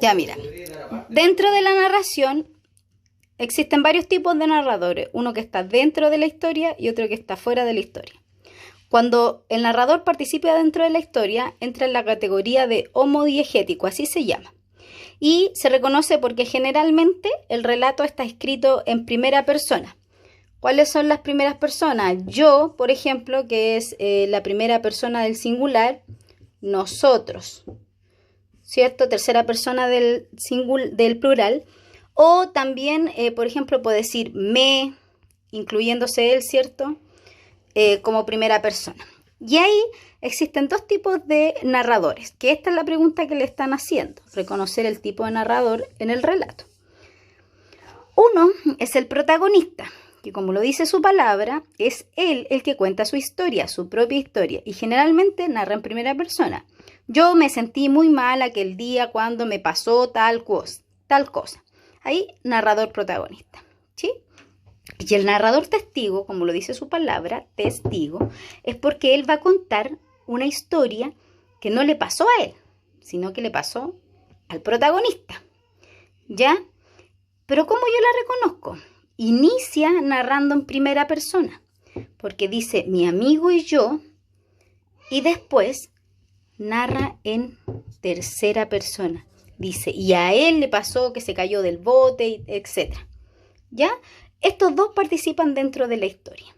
Ya mira, dentro de la narración existen varios tipos de narradores, uno que está dentro de la historia y otro que está fuera de la historia. Cuando el narrador participa dentro de la historia, entra en la categoría de homodiegético, así se llama. Y se reconoce porque generalmente el relato está escrito en primera persona. ¿Cuáles son las primeras personas? Yo, por ejemplo, que es la primera persona del singular, nosotros, ¿cierto? Tercera persona del plural. O también, por ejemplo, puedo decir me, incluyéndose él, ¿cierto? Como primera persona. Y ahí existen dos tipos de narradores, que esta es la pregunta que le están haciendo, reconocer el tipo de narrador en el relato. Uno es el protagonista, que como lo dice su palabra, es él el que cuenta su historia, su propia historia, y generalmente narra en primera persona. Yo me sentí muy mal aquel día cuando me pasó tal cosa. Ahí, narrador protagonista, ¿sí? Y el narrador testigo, como lo dice su palabra, testigo, es porque él va a contar una historia que no le pasó a él, sino que le pasó al protagonista, ¿ya? Pero ¿cómo yo la reconozco? Inicia narrando en primera persona, porque dice mi amigo y yo, y después narra en tercera persona. Dice, y a él le pasó que se cayó del bote, etc. ¿Ya? Estos dos participan dentro de la historia.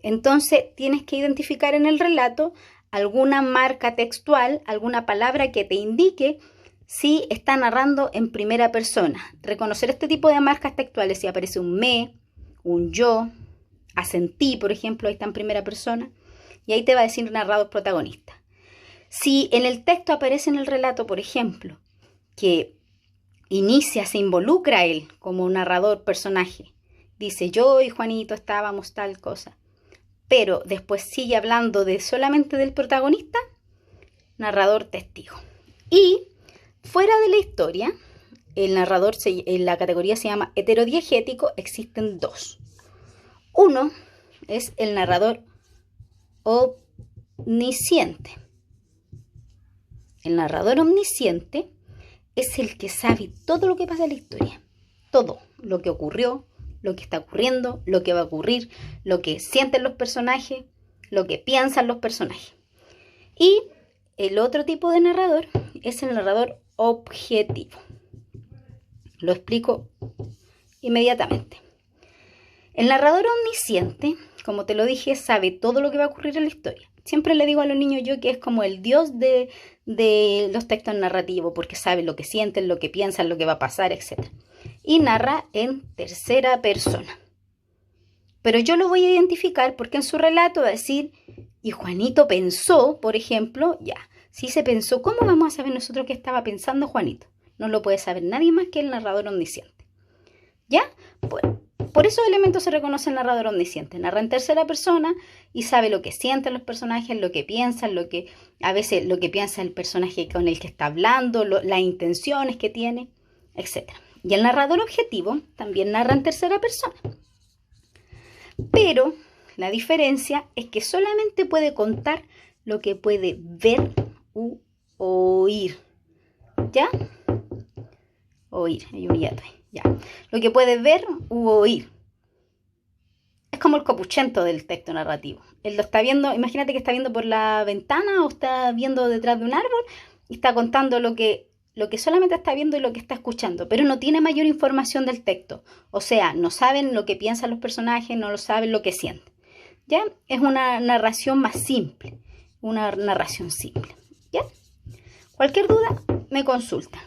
Entonces tienes que identificar en el relato alguna marca textual, alguna palabra que te indique si está narrando en primera persona. Reconocer este tipo de marcas textuales, si aparece un me, un yo, asentí, por ejemplo, ahí está en primera persona, y ahí te va a decir narrador protagonista. Si en el texto aparece en el relato, por ejemplo, que inicia, se involucra a él como narrador personaje, dice yo y Juanito estábamos tal cosa, pero después sigue hablando solamente del protagonista, narrador testigo. Y fuera de la historia, el narrador, en la categoría se llama heterodiegético, existen dos. Uno es el narrador omnisciente. El narrador omnisciente es el que sabe todo lo que pasa en la historia, todo lo que ocurrió, lo que está ocurriendo, lo que va a ocurrir, lo que sienten los personajes, lo que piensan los personajes. Y el otro tipo de narrador es el narrador objetivo. Lo explico inmediatamente. El narrador omnisciente, como te lo dije, sabe todo lo que va a ocurrir en la historia. Siempre le digo a los niños yo que es como el dios de los textos narrativos, porque sabe lo que sienten, lo que piensan, lo que va a pasar, etc. Y narra en tercera persona. Pero yo lo voy a identificar porque en su relato va a decir, y Juanito pensó, por ejemplo, ya, si se pensó, ¿cómo vamos a saber nosotros qué estaba pensando Juanito? No lo puede saber nadie más que el narrador omnisciente. ¿Ya? Bueno, por esos elementos se reconoce el narrador omnisciente. Narra en tercera persona y sabe lo que sienten los personajes, lo que piensan, a veces lo que piensa el personaje con el que está hablando, las intenciones que tiene, etc. Y el narrador objetivo también narra en tercera persona. Pero la diferencia es que solamente puede contar lo que puede ver u oír. ¿Ya? Oír, hay un hiato ahí. Ya. Lo que puede ver u oír. Es como el copuchento del texto narrativo. Él lo está viendo, imagínate que está viendo por la ventana o está viendo detrás de un árbol y está contando lo que solamente está viendo y lo que está escuchando, pero no tiene mayor información del texto. O sea, no saben lo que piensan los personajes, no lo saben lo que sienten. ¿Ya? Es una narración más simple, una narración simple. ¿Ya? Cualquier duda, me consulta.